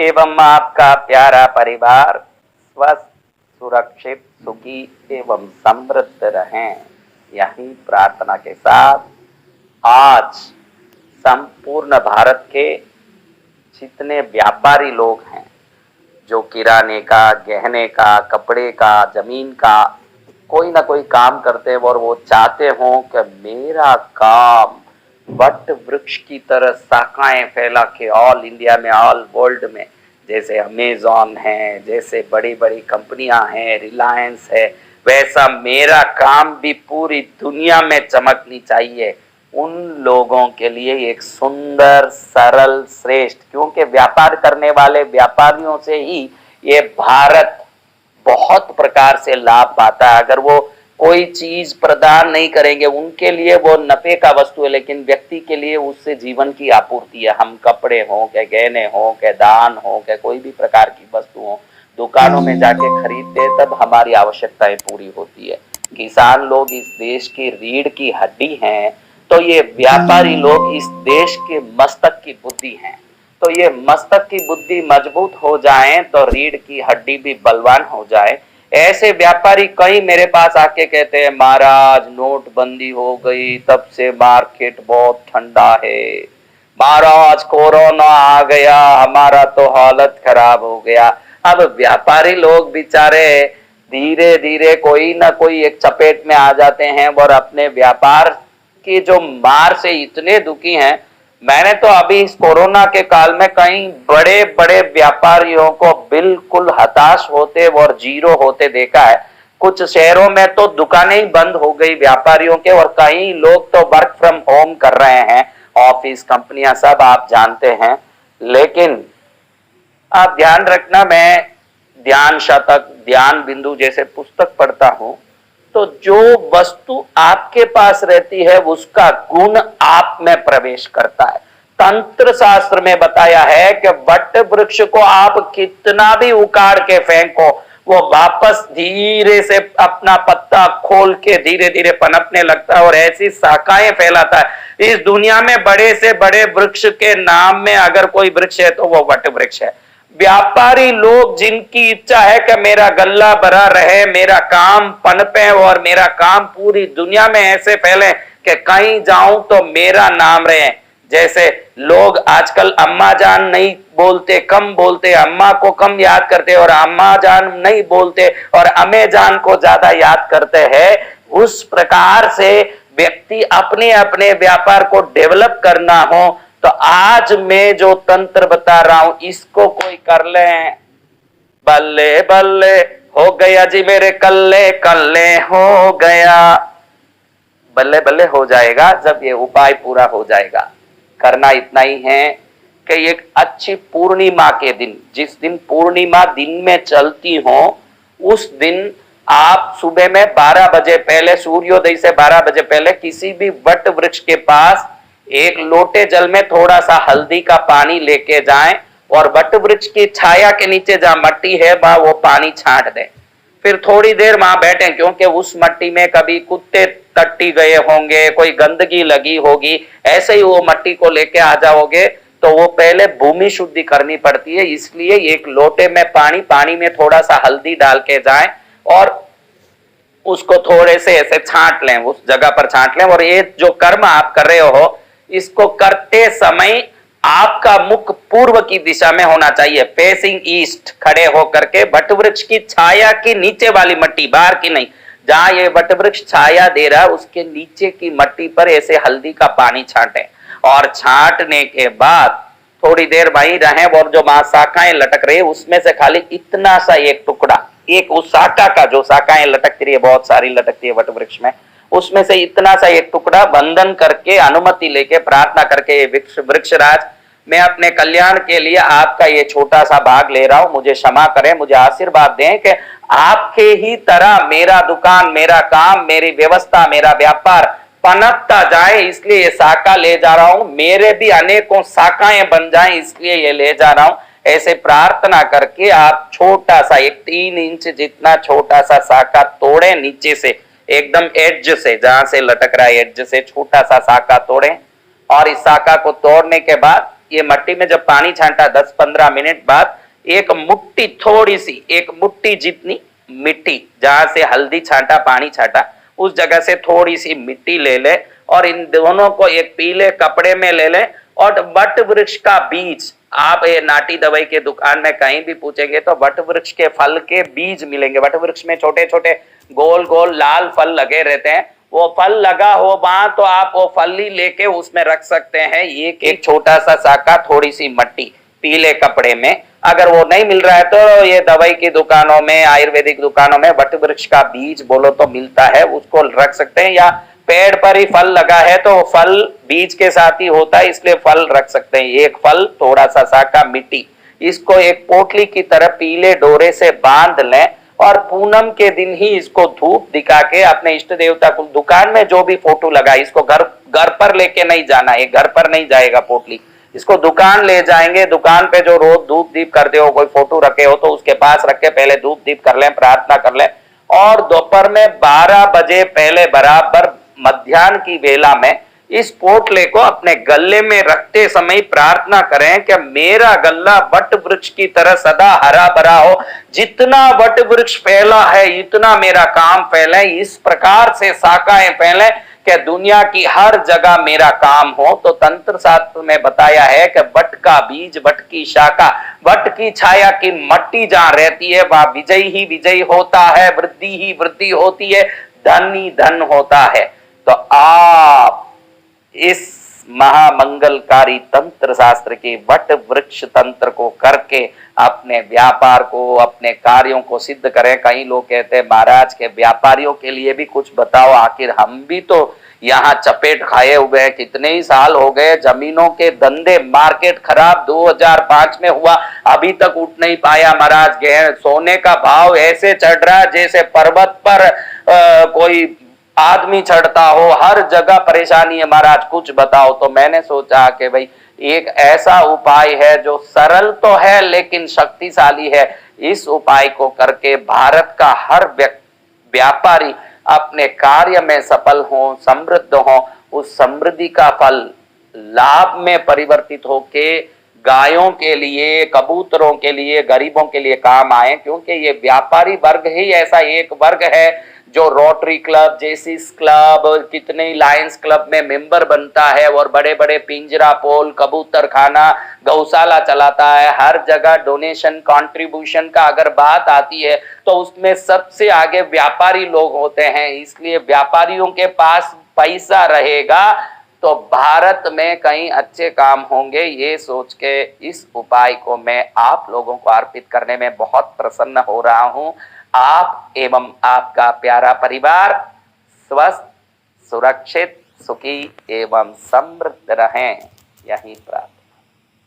एवं आपका प्यारा परिवार स्वस्थ, सुरक्षित, सुखी एवं समृद्ध रहें, यही प्रार्थना के साथ आज संपूर्ण भारत के जितने व्यापारी लोग हैं, जो किराने का, गहने का, कपड़े का, जमीन का कोई ना कोई काम करते हैं और वो चाहते हों कि मेरा काम वट वृक्ष की तरह शाखाएं फैला के ऑल इंडिया में, ऑल वर्ल्ड में, जैसे अमेजॉन है, जैसे बड़ी बड़ी कंपनियां हैं, रिलायंस है, वैसा मेरा काम भी पूरी दुनिया में चमकनी चाहिए। उन लोगों के लिए एक सुंदर, सरल, श्रेष्ठ, क्योंकि व्यापार करने वाले व्यापारियों से ही ये भारत बहुत प्रकार से लाभ पाता है। अगर वो कोई चीज प्रदान नहीं करेंगे, उनके लिए वो नफे का वस्तु है, लेकिन व्यक्ति के लिए उससे जीवन की आपूर्ति है। हम कपड़े हो के, गहने हो के, दान हो के, कोई भी प्रकार की वस्तु हो, दुकानों में जाके खरीदते तब हमारी आवश्यकताएं पूरी होती है। किसान लोग इस देश की रीढ़ की हड्डी हैं, तो ये व्यापारी लोग इस देश के मस्तक की बुद्धि हैं। तो ये मस्तक की बुद्धि मजबूत हो जाए तो रीढ़ की हड्डी भी बलवान हो जाए। ऐसे व्यापारी कई मेरे पास आके कहते हैं, महाराज नोटबंदी हो गई, तब से मार्केट बहुत ठंडा है, महाराज कोरोना आ गया, हमारा तो हालत खराब हो गया। अब व्यापारी लोग बेचारे धीरे धीरे कोई ना कोई एक चपेट में आ जाते हैं और अपने व्यापार की जो मार से इतने दुखी हैं। मैंने तो अभी इस कोरोना के काल में कई बड़े बड़े व्यापारियों को बिल्कुल हताश होते और जीरो होते देखा है। कुछ शहरों में तो दुकानें ही बंद हो गई व्यापारियों के, और कई लोग तो वर्क फ्रॉम होम कर रहे हैं, ऑफिस, कंपनियां, सब आप जानते हैं। लेकिन आप ध्यान रखना, मैं ध्यान शतक, ध्यान बिंदु जैसे पुस्तक पढ़ता हूं, तो जो वस्तु आपके पास रहती है उसका गुण आप में प्रवेश करता है। तंत्र शास्त्र में बताया है कि वट वृक्ष को आप कितना भी उखाड़ के फेंको, वो वापस धीरे से अपना पत्ता खोल के धीरे धीरे पनपने लगता है और ऐसी शाखाएं फैलाता है। इस दुनिया में बड़े से बड़े वृक्ष के नाम में अगर कोई वृक्ष है तो वो वट वृक्ष है। व्यापारी लोग जिनकी इच्छा है कि मेरा गल्ला भरा रहे, मेरा काम पनपे और मेरा काम पूरी दुनिया में ऐसे फैले कि कहीं जाऊं तो मेरा नाम रहे। जैसे लोग आजकल अम्मा जान नहीं बोलते, कम बोलते, अम्मा को कम याद करते और अम्मा जान नहीं बोलते और अम्मे जान को ज्यादा याद करते हैं। उस प्रकार से व्यक्ति अपने अपने व्यापार को डेवलप करना हो तो आज मैं जो तंत्र बता रहा हूं इसको कोई कर ले, बल्ले बल्ले हो गया जी मेरे कल्ले कल्ले हो गया। बल्ले बल्ले हो जाएगा जब ये उपाय पूरा हो जाएगा। करना इतना ही है कि एक अच्छी पूर्णिमा के दिन, जिस दिन पूर्णिमा दिन में चलती हो, उस दिन आप सुबह में 12 बजे पहले, सूर्योदय से 12 बजे पहले किसी भी वट वृक्ष के पास एक लोटे जल में थोड़ा सा हल्दी का पानी लेके जाएं और वट वृक्ष की छाया के नीचे जहां मट्टी है वहां वो पानी छांट दें। फिर थोड़ी देर वहां बैठें, क्योंकि उस मट्टी में कभी कुत्ते टट्टी गए होंगे, कोई गंदगी लगी होगी, ऐसे ही वो मट्टी को लेके आ जाओगे तो वो पहले भूमि शुद्धि करनी पड़ती है। इसलिए एक लोटे में पानी में थोड़ा सा हल्दी डाल के जाएं और उसको थोड़े से ऐसे छांट लें, उस जगह पर छांट लें। और ये जो कर्म आप कर रहे हो, इसको करते समय आपका मुख पूर्व की दिशा में होना चाहिए, फेसिंग ईस्ट, खड़े होकर के वट वृक्ष की छाया की नीचे वाली मट्टी, बाहर की नहीं, जहां ये वट वृक्ष छाया दे रहा है उसके नीचे की मट्टी पर ऐसे हल्दी का पानी छांटें। और छांटने के बाद थोड़ी देर वहीं रहें और जो वहां शाखाएं लटक रही है उसमें से खाली इतना सा एक टुकड़ा, एक उस शाखा का, जो शाखाएं लटकती रही है, बहुत सारी लटकती है वट वृक्ष में, उसमें से इतना सा एक टुकड़ा वंदन करके, अनुमति लेके, प्रार्थना करके, वृक्षराज मैं अपने कल्याण के लिए आपका ये छोटा सा भाग ले रहा हूं, मुझे क्षमा करें, मुझे आशीर्वाद दें कि आपके ही तरह मेरा दुकान, मेरा काम, मेरी व्यवस्था, मेरा व्यापार पनपता जाए, इसलिए ये शाखा ले जा रहा हूं, मेरे भी अनेकों शाखाएं बन जाएं इसलिए ये ले जा रहा हूं। ऐसे प्रार्थना करके आप छोटा सा, एक 3 इंच जितना छोटा सा शाखा तोड़े, नीचे से एकदम एड्ज से, जहां से लटक रहा है एड्ज से छोटा सा शाखा तोड़ें। और इस शाखा को तोड़ने के बाद ये मट्टी में जब पानी छांटा 10-15 मिनट बाद एक मुट्ठी, थोड़ी सी एक मुट्ठी जितनी मिट्टी, जहां से हल्दी छांटा, पानी छांटा, उस जगह से थोड़ी सी मिट्टी ले ले और इन दोनों को एक पीले कपड़े में ले ले और वट वृक्ष का बीज, आप ये नाटी दवाई के दुकान में कहीं भी पूछेंगे तो वट वृक्ष के फल के बीज मिलेंगे। वट वृक्ष में छोटे छोटे गोल गोल लाल फल लगे रहते हैं, वो फल लगा हो वहां तो आप वो फल ही लेके उसमें रख सकते हैं। एक छोटा सा साका, थोड़ी सी मट्टी पीले कपड़े में। अगर वो नहीं मिल रहा है तो ये दवाई की दुकानों में, आयुर्वेदिक दुकानों में वट वृक्ष का बीज बोलो तो मिलता है, उसको रख सकते हैं। या पेड़ पर ही फल लगा है तो फल बीज के साथ ही होता है, इसलिए फल रख सकते हैं। एक फल, थोड़ा सा साका, मिट्टी, इसको एक पोटली की तरह पीले डोरे से बांध लें और पूनम के दिन ही इसको धूप दिखा के अपने इष्ट देवता को, दुकान में जो भी फोटो लगा, इसको घर पर लेके नहीं जाना, ये घर पर नहीं जाएगा पोटली, इसको दुकान ले जाएंगे। दुकान पे जो रोज धूप दीप करते हो, कोई फोटो रखे हो तो उसके पास रख के पहले धूप दीप कर लें, प्रार्थना कर लें और दोपहर में 12 बजे पहले बराबर मध्याह्न की वेला में इस पोटले को अपने गले में रखते समय प्रार्थना करें कि मेरा गला वट वृक्ष की तरह सदा हरा भरा हो, जितना वट वृक्ष फैला है इतना मेरा काम फैले, इस प्रकार से शाखाएं फैले कि दुनिया की हर जगह मेरा काम हो। तो तंत्र शास्त्र में बताया है कि वट का बीज, वट की शाखा, वट की छाया की मट्टी जहां रहती है वहां विजय ही विजय होता है, वृद्धि ही वृद्धि होती है, धन ही धन होता है। तो आप इस महामंगलकारी तंत्र शास्त्र के वट वृक्ष तंत्र को करके अपने व्यापार को, अपने कार्यों को सिद्ध करें। कई लोग कहते हैं महाराज के व्यापारियों के लिए भी कुछ बताओ, आखिर हम भी तो यहाँ चपेट खाए हुए हैं, कितने ही साल हो गए, जमीनों के धंधे, मार्केट खराब 2005 में हुआ, अभी तक उठ नहीं पाया महाराज। सोने का भाव ऐसे चढ़ रहा है जैसे पर्वत पर कोई आदमी चढ़ता हो, हर जगह परेशानी है महाराज, कुछ बताओ। तो मैंने सोचा कि भाई एक ऐसा उपाय है जो सरल तो है लेकिन शक्तिशाली है, इस उपाय को करके भारत का हर व्यापारी अपने कार्य में सफल हो, समृद्ध हो, उस समृद्धि का फल लाभ में परिवर्तित होके गायों के लिए, कबूतरों के लिए, गरीबों के लिए काम आए। क्योंकि ये व्यापारी वर्ग ही ऐसा एक वर्ग है जो रोटरी क्लब, जेसिस क्लब, कितने लायंस क्लब में मेंबर बनता है और बड़े बड़े पिंजरा पोल, कबूतर खाना, गौशाला चलाता है। हर जगह डोनेशन, कंट्रीब्यूशन का अगर बात आती है तो उसमें सबसे आगे व्यापारी लोग होते हैं। इसलिए व्यापारियों के पास पैसा रहेगा तो भारत में कई अच्छे काम होंगे। ये सोच के इस उपाय को मैं आप लोगों को अर्पित करने में बहुत प्रसन्न हो रहा हूं। आप एवं आपका प्यारा परिवार स्वस्थ, सुरक्षित, सुखी एवं समृद्ध रहें, यही प्रार्थना।